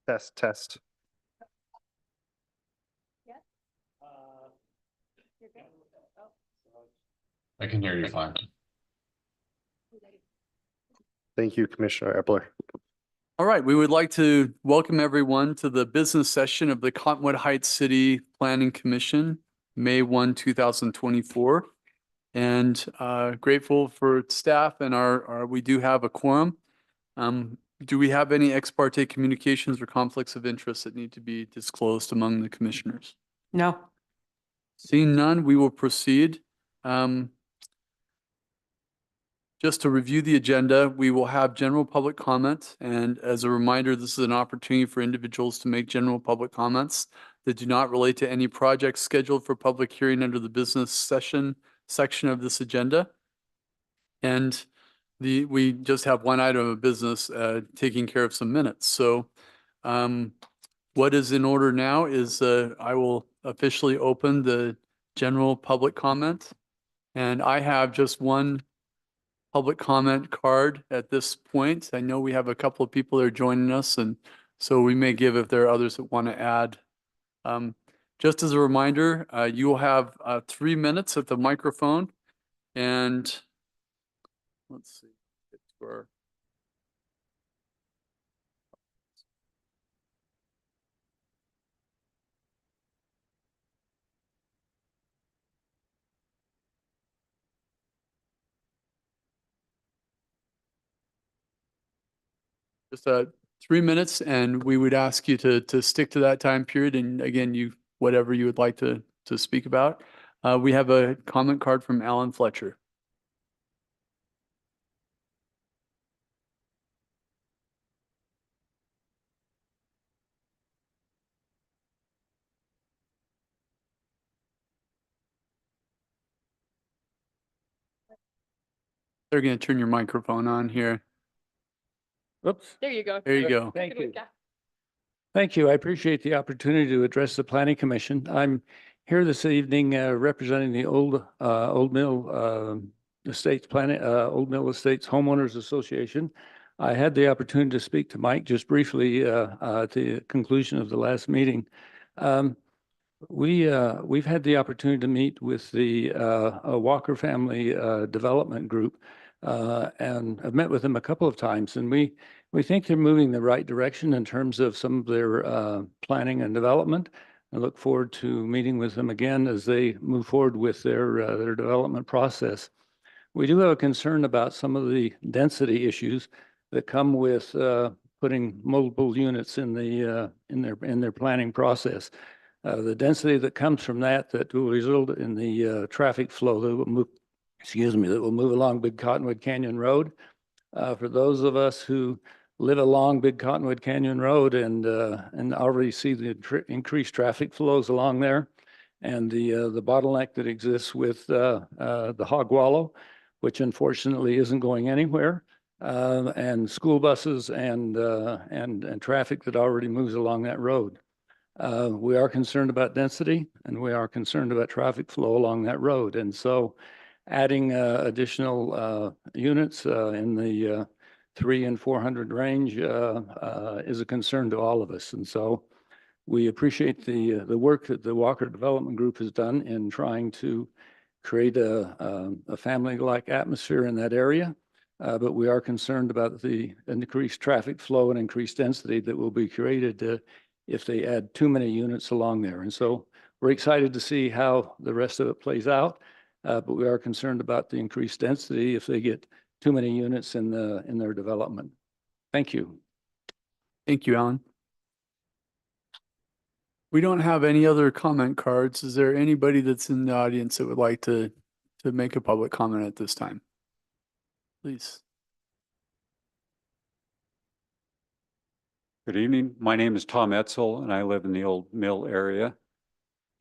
Test, test. I can hear you fine. Thank you, Commissioner Epler. All right, we would like to welcome everyone to the business session of the Cottonwood Heights City Planning Commission, May 1, 2024. And grateful for staff and we do have a quorum. Do we have any ex parte communications or conflicts of interest that need to be disclosed among the commissioners? No. Seeing none, we will proceed. Just to review the agenda, we will have general public comment. And as a reminder, this is an opportunity for individuals to make general public comments that do not relate to any projects scheduled for public hearing under the business session section of this agenda. And we just have one item of business taking care of some minutes. So what is in order now is I will officially open the general public comment. And I have just one public comment card at this point. I know we have a couple of people that are joining us, and so we may give if there are others that want to add. Just as a reminder, you will have 3 minutes at the microphone, and let's see. Just 3 minutes, and we would ask you to stick to that time period. And again, whatever you would like to speak about. We have a comment card from Alan Fletcher. They're going to turn your microphone on here. Oops. There you go. There you go. Thank you. Thank you. I appreciate the opportunity to address the Planning Commission. I'm here this evening representing the Old Mill Estates Old Mill Estates Homeowners Association. I had the opportunity to speak to Mike just briefly at the conclusion of the last meeting. We've had the opportunity to meet with the Walker Family Development Group, and I've met with them a couple of times, and we think they're moving the right direction in terms of some of their planning and development. I look forward to meeting with them again as they move forward with their development process. We do have a concern about some of the density issues that come with putting multiple units in their planning process. The density that comes from that will result in the traffic flow that will move, that will move along Big Cottonwood Canyon Road. For those of us who live along Big Cottonwood Canyon Road and already see the increased traffic flows along there, and the bottleneck that exists with the hog wallow, which unfortunately isn't going anywhere, and school buses and traffic that already moves along that road. We are concerned about density, and we are concerned about traffic flow along that road. And so adding additional units in the 300 and 400 range is a concern to all of us. And so we appreciate the work that the Walker Development Group has done in trying to create a family-like atmosphere in that area. But we are concerned about the increased traffic flow and increased density that will be created if they add too many units along there. And so we're excited to see how the rest of it plays out. But we are concerned about the increased density if they get too many units in their development. Thank you. Thank you, Alan. We don't have any other comment cards. Is there anybody that's in the audience that would like to make a public comment at this time? Please. Good evening. My name is Tom Etzel, and I live in the Old Mill area.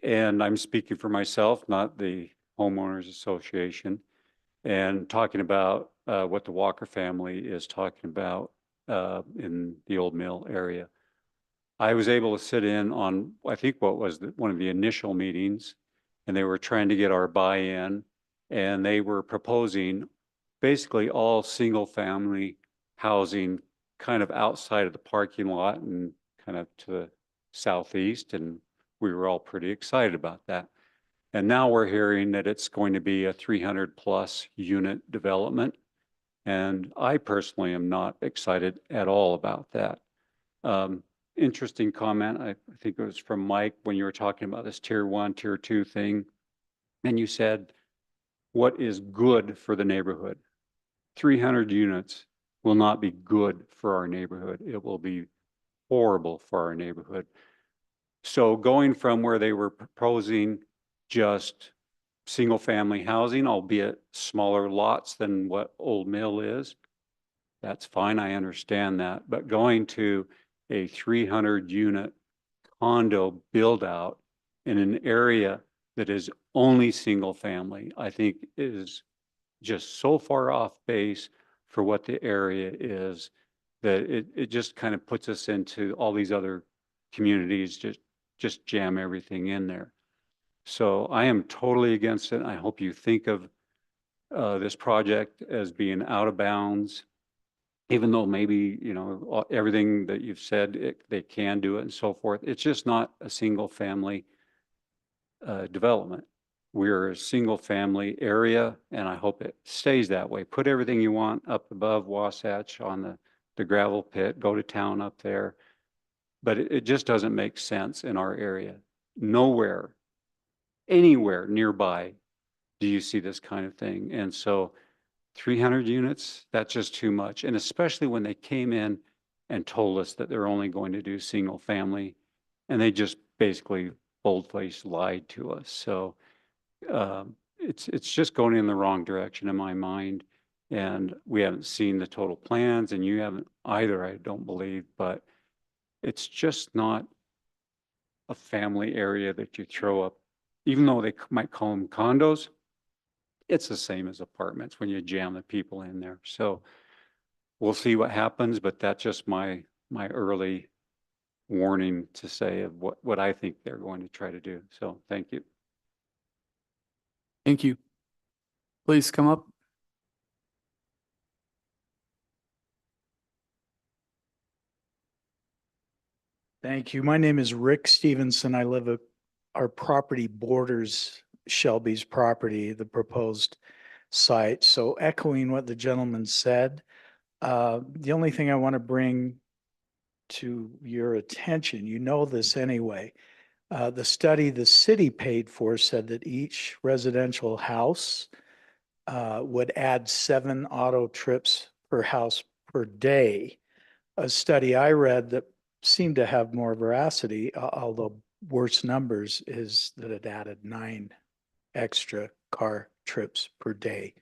And I'm speaking for myself, not the Homeowners Association, and talking about what the Walker family is talking about in the Old Mill area. I was able to sit in on, I think, what was one of the initial meetings, and they were trying to get our buy-in, and they were proposing basically all single-family housing kind of outside of the parking lot and kind of to the southeast, and we were all pretty excited about that. And now we're hearing that it's going to be a 300+ unit development. And I personally am not excited at all about that. Interesting comment. I think it was from Mike when you were talking about this tier 1, tier 2 thing. And you said, what is good for the neighborhood? 300 units will not be good for our neighborhood. It will be horrible for our neighborhood. So going from where they were proposing just single family housing, albeit smaller lots than what Old Mill is, that's fine. I understand that. But going to a 300 unit condo build out in an area that is only single family, I think is just so far off base for what the area is that it just kind of puts us into all these other communities, just jam everything in there. So I am totally against it. I hope you think of this project as being out of bounds, even though maybe, you know, everything that you've said, they can do it and so forth. It's just not a single family development. We're a single family area, and I hope it stays that way. Put everything you want up above Wasatch on the gravel pit, go to town up there. But it just doesn't make sense in our area. Nowhere, anywhere nearby do you see this kind of thing. And so 300 units, that's just too much. And especially when they came in and told us that they're only going to do single family, and they just basically bold-faced lied to us. So it's just going in the wrong direction in my mind. And we haven't seen the total plans, and you haven't either, I don't believe, but it's just not a family area that you throw up, even though they might call them condos. It's the same as apartments when you jam the people in there. So we'll see what happens, but that's just my early warning to say of what I think they're going to try to do. So thank you. Thank you. Please come up. Thank you. My name is Rick Stevenson. I live at our property borders Shelby's property, the proposed site. So echoing what the gentleman said, the only thing I want to bring to your attention, you know this anyway, the study the city paid for said that each residential house would add 7 auto trips per house per day. A study I read that seemed to have more veracity, although worse numbers, is that it added 9 extra car trips per day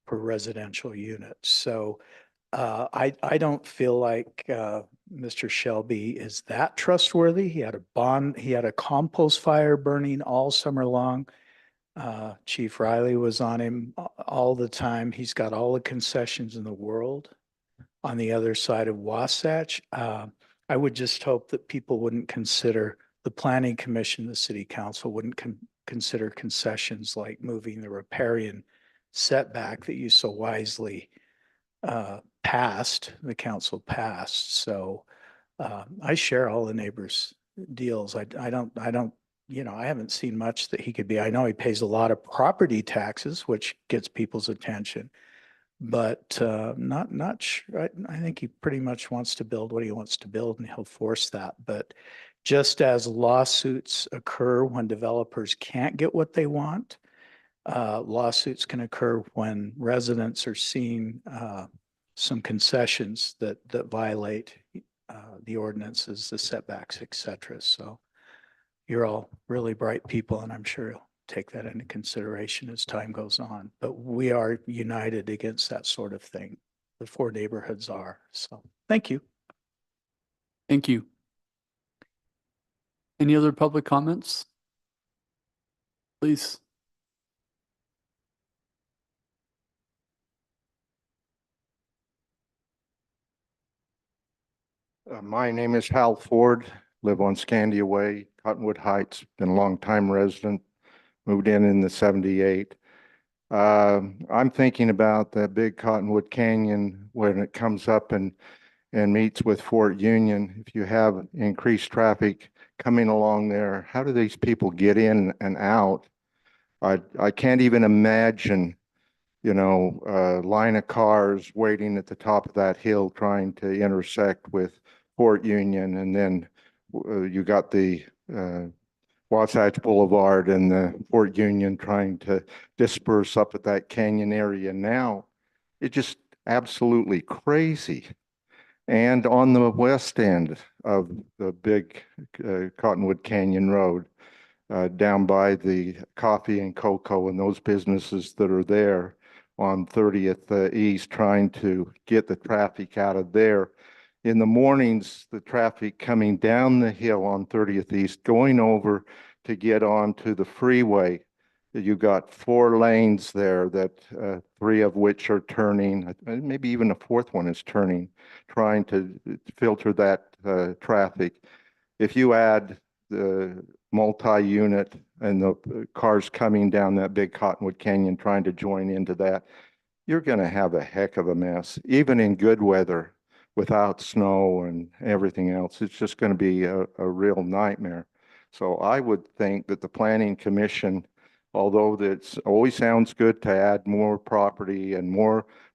per residential unit. So I don't feel like Mr. Shelby is that trustworthy. He had a compost fire burning all summer long. Chief Riley was on him all the time. He's got all the concessions in the world on the other side of Wasatch. I would just hope that people wouldn't consider, the Planning Commission, the City Council wouldn't consider concessions like moving the riparian setback that you so wisely passed, the council passed. So I share all the neighbors' deals. I don't, you know, I haven't seen much that he could be. I know he pays a lot of property taxes, which gets people's attention, but not sure. I think he pretty much wants to build what he wants to build, and he'll force that. But just as lawsuits occur when developers can't get what they want, lawsuits can occur when residents are seeing some concessions that violate the ordinances, the setbacks, et cetera. So you're all really bright people, and I'm sure you'll take that into consideration as time goes on. But we are united against that sort of thing. The 4 neighborhoods are. So thank you. Thank you. Any other public comments? Please. My name is Hal Ford, live on Scandia Way, Cottonwood Heights, been a long time resident, moved in the 78. I'm thinking about that big Cottonwood Canyon when it comes up and and meets with Fort Union, if you have increased traffic coming along there, how do these people get in and out? I can't even imagine, you know, a line of cars waiting at the top of that hill trying to intersect with Fort Union, and then you got the Wasatch Boulevard and the Fort Union trying to disperse up at that canyon area now. It's just absolutely crazy. And on the west end of the big Cottonwood Canyon Road, down by the coffee and cocoa and those businesses that are there on 30th East, trying to get the traffic out of there. In the mornings, the traffic coming down the hill on 30th East, going over to get onto the freeway. You've got 4 lanes there that 3 of which are turning, maybe even a 4th one is turning, trying to filter that traffic. If you add the multi-unit and the cars coming down that big Cottonwood Canyon trying to join into that, you're going to have a heck of a mess, even in good weather without snow and everything else. It's just going to be a real nightmare. So I would think that the Planning Commission, although that always sounds good to add more property and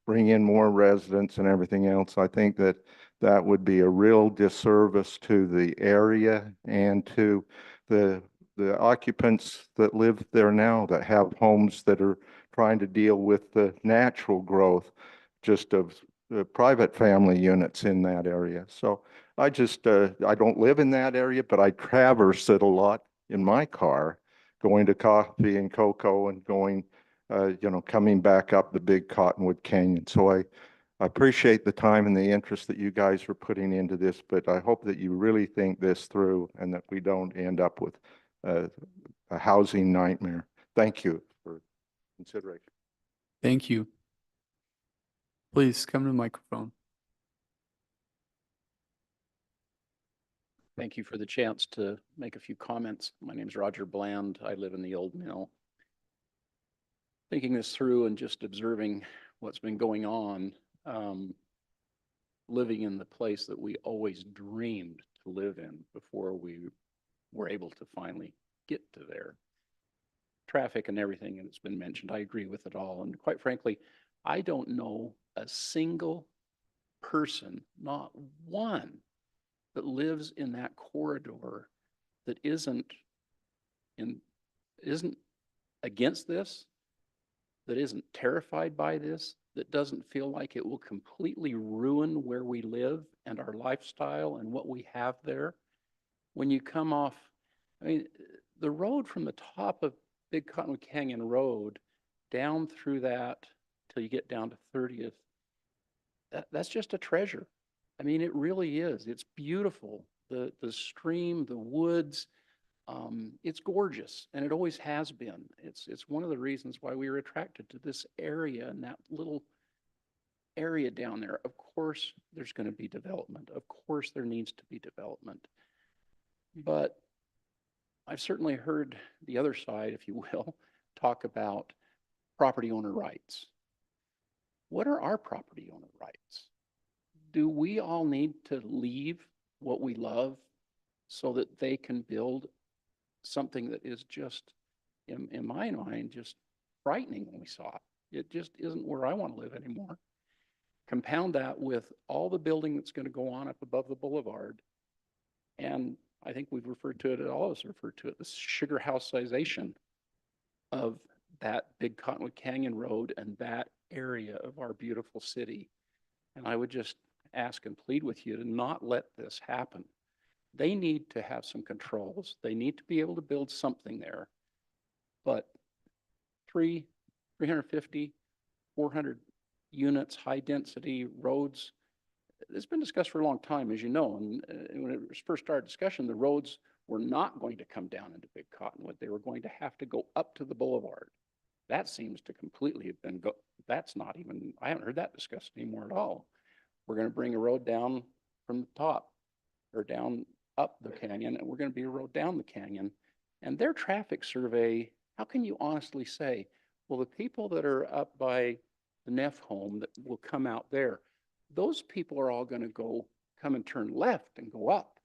bring in more residents and everything else, I think that that would be a real disservice to the area and to the occupants that live there now, that have homes that are trying to deal with the natural growth just of the private family units in that area. So I just, I don't live in that area, but I traverse it a lot in my car, going to coffee and cocoa and going, you know, coming back up the big Cottonwood Canyon. So I appreciate the time and the interest that you guys are putting into this, but I hope that you really think this through and that we don't end up with a housing nightmare. Thank you for consideration. Thank you. Please come to the microphone. Thank you for the chance to make a few comments. My name is Roger Bland. I live in the Old Mill. Thinking this through and just observing what's been going on, living in the place that we always dreamed to live in before we were able to finally get to there. Traffic and everything that's been mentioned, I agree with it all. And quite frankly, I don't know a single person, not one, that lives in that corridor that isn't against this, that isn't terrified by this, that doesn't feel like it will completely ruin where we live and our lifestyle and what we have there. When you come off, I mean, the road from the top of Big Cottonwood Canyon Road down through that till you get down to 30th, that's just a treasure. I mean, it really is. It's beautiful. The stream, the woods, it's gorgeous, and it always has been. It's one of the reasons why we were attracted to this area and that little area down there. Of course, there's going to be development. Of course, there needs to be development. But I've certainly heard the other side, if you will, talk about property owner rights. What are our property owner rights? Do we all need to leave what we love so that they can build something that is just, in my mind, just frightening when we saw it? It just isn't where I want to live anymore. Compound that with all the building that's going to go on up above the boulevard. And I think we've referred to it, all of us referred to it, the sugar houseization of that big Cottonwood Canyon Road and that area of our beautiful city. And I would just ask and plead with you to not let this happen. They need to have some controls. They need to be able to build something there. But 350, 400 units, high density roads, it's been discussed for a long time, as you know. And when it first started discussion, the roads were not going to come down into Big Cottonwood. They were going to have to go up to the boulevard. That seems to completely have been, that's not even, I haven't heard that discussed anymore at all. We're going to bring a road down from the top or down up the canyon, and we're going to be a road down the canyon. And their traffic survey, how can you honestly say, well, the people that are up by the Neff home that will come out there, those people are all gonna come and turn left and go up.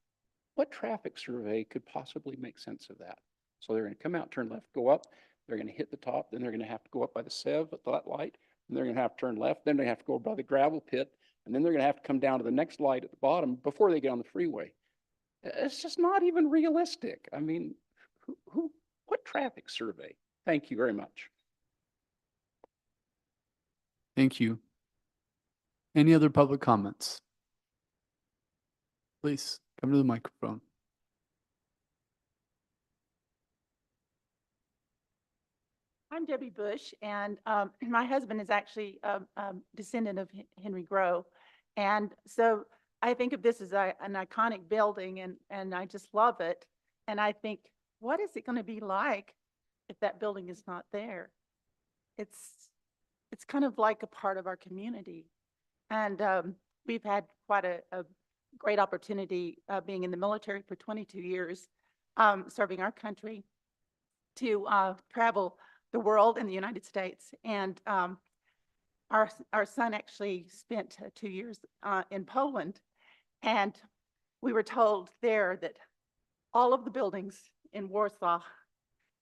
What traffic survey could possibly make sense of that? So they're gonna come out, turn left, go up, they're gonna hit the top, then they're gonna have to go up by the Sev at that light, and they're gonna have to turn left, then they have to go by the gravel pit, and then they're gonna have to come down to the next light at the bottom before they get on the freeway. It's just not even realistic. I mean, what traffic survey? Thank you very much. Thank you. Any other public comments? Please come to the microphone. I'm Debbie Bush, and my husband is actually a descendant of Henry Grow. And so I think of this as an iconic building, and I just love it. And I think, what is it going to be like if that building is not there? It's kind of like a part of our community. And we've had quite a great opportunity being in the military for 22 years, serving our country, to travel the world and the United States. And our son actually spent 2 years in Poland. And we were told there that all of the buildings in Warsaw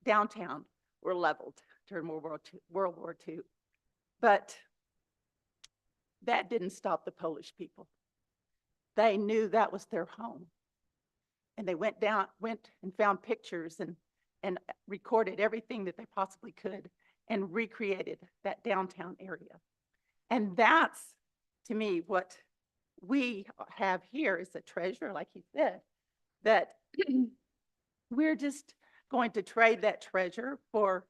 downtown were leveled during World War II. But that didn't stop the Polish people. They knew that was their home. And they went and found pictures and recorded everything that they possibly could and recreated that downtown area. And that's, to me, what we have here is a treasure, like he said, that we're just going to trade that treasure for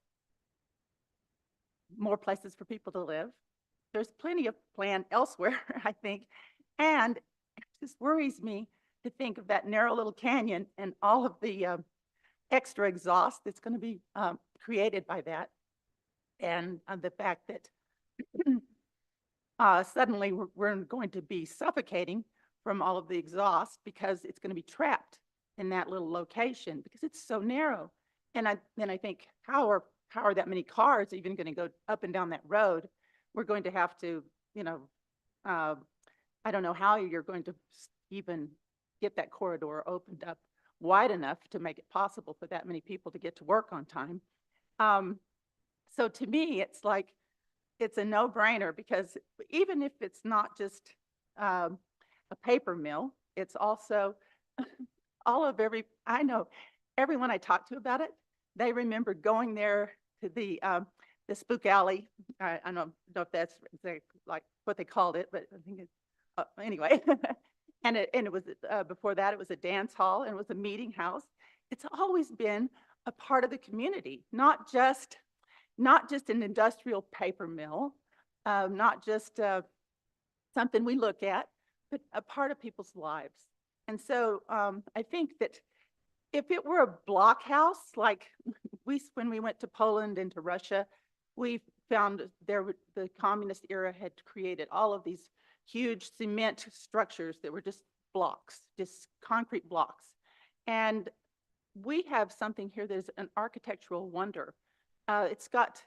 more places for people to live. There's plenty of land elsewhere, I think. And it just worries me to think of that narrow little canyon and all of the extra exhaust that's going to be created by that. And the fact that suddenly we're going to be suffocating from all of the exhaust because it's going to be trapped in that little location because it's so narrow. And then I think, how are that many cars even going to go up and down that road? We're going to have to, I don't know how you're going to even get that corridor opened up wide enough to make it possible for that many people to get to work on time. So to me, it's like, it's a no-brainer because even if it's not just a paper mill, it's also I know everyone I talk to about it, they remember going there to the Spook Alley. I don't know if that's like what they called it, but I think it's, anyway. And it was, before that, it was a dance hall and it was a meeting house. It's always been a part of the community, not just an industrial paper mill, not just something we look at, but a part of people's lives. And so I think that if it were a block house, like when we went to Poland and to Russia, we found the communist era had created all of these huge cement structures that were just blocks, just concrete blocks. And we have something here that is an architectural wonder. It's got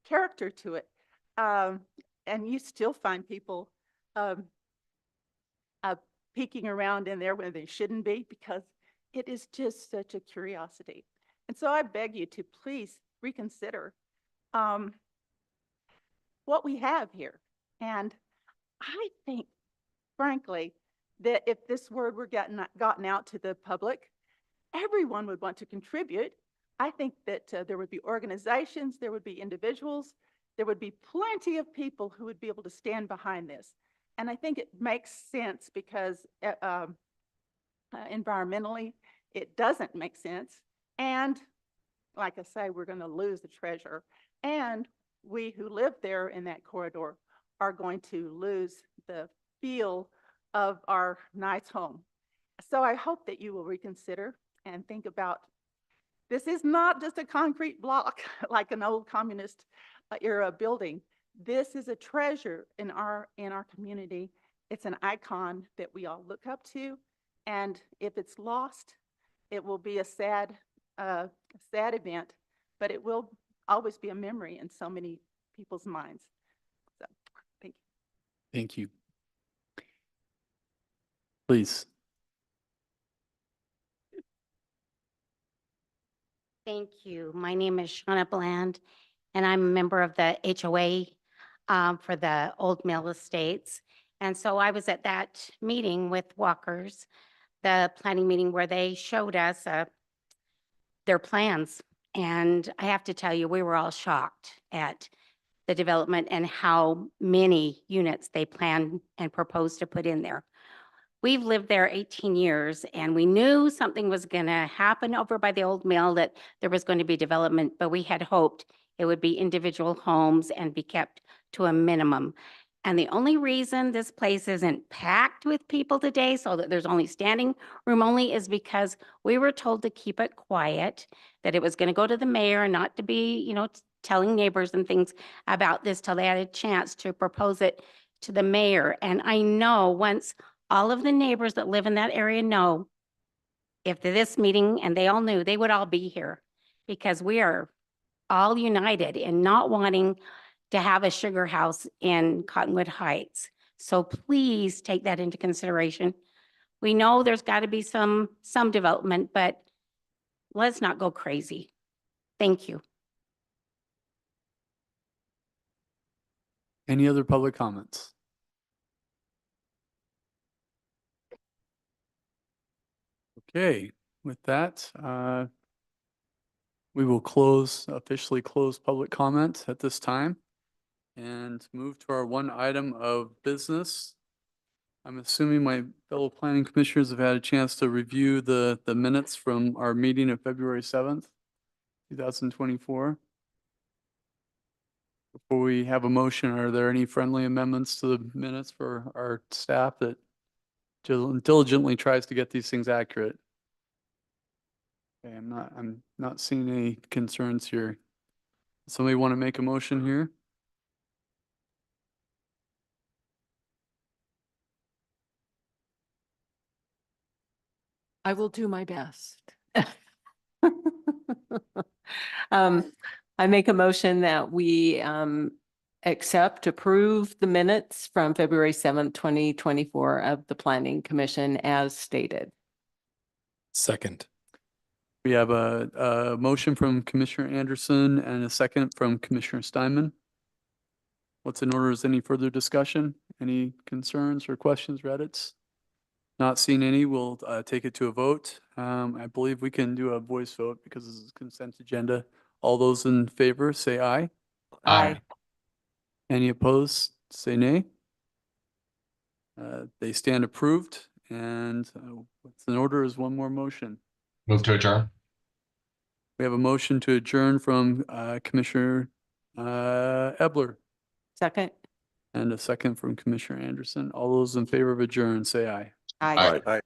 character to it. And you still find people peeking around in there when they shouldn't be, because it is just such a curiosity. And so I beg you to please reconsider what we have here. And I think, frankly, that if this word were gotten out to the public, everyone would want to contribute. I think that there would be organizations, there would be individuals, there would be plenty of people who would be able to stand behind this. And I think it makes sense because environmentally, it doesn't make sense. And like I say, we're going to lose the treasure. And we who live there in that corridor are going to lose the feel of our nice home. So I hope that you will reconsider and think about, this is not just a concrete block like an old communist era building. This is a treasure in our community. It's an icon that we all look up to. And if it's lost, it will be a sad event, but it will always be a memory in so many people's minds. So, thank you. Thank you. Please. Thank you. My name is Shauna Bland, and I'm a member of the HOA for the Old Mill Estates. And so I was at that meeting with Walkers, the planning meeting where they showed us their plans. And I have to tell you, we were all shocked at the development and how many units they plan and propose to put in there. We've lived there 18 years and we knew something was going to happen over by the old mill, that there was going to be development, but we had hoped it would be individual homes and be kept to a minimum. And the only reason this place isn't packed with people today, so that there's only standing room only, is because we were told to keep it quiet, that it was going to go to the mayor and not to be, telling neighbors and things about this till they had a chance to propose it to the mayor. And I know once all of the neighbors that live in that area know, if this meeting, and they all knew, they would all be here, because we are all united in not wanting to have a sugar house in Cottonwood Heights. So please take that into consideration. We know there's got to be some development, but let's not go crazy. Thank you. Any other public comments? Okay, with that, we will officially close public comment at this time and move to our one item of business. I'm assuming my fellow planning commissioners have had a chance to review the minutes from our meeting of February 7th, 2024. Before we have a motion, are there any friendly amendments to the minutes for our staff that diligently tries to get these things accurate? Okay, I'm not seeing any concerns here. Somebody want to make a motion here? I will do my best. I make a motion that we approve the minutes from February 7th, 2024 of the Planning Commission as stated. Second. We have a motion from Commissioner Anderson and a second from Commissioner Steinman. What's in order? Is any further discussion? Any concerns or questions, Reddits? Not seeing any, we'll take it to a vote. I believe we can do a voice vote because this is a consent agenda. All those in favor, say aye. Aye. Any opposed, say nay. They stand approved, and what's in order is one more motion. Move to adjourn. We have a motion to adjourn from Commissioner Ebler Second? and a second from Commissioner Anderson. All those in favor of adjourn, say aye. Aye. Aye.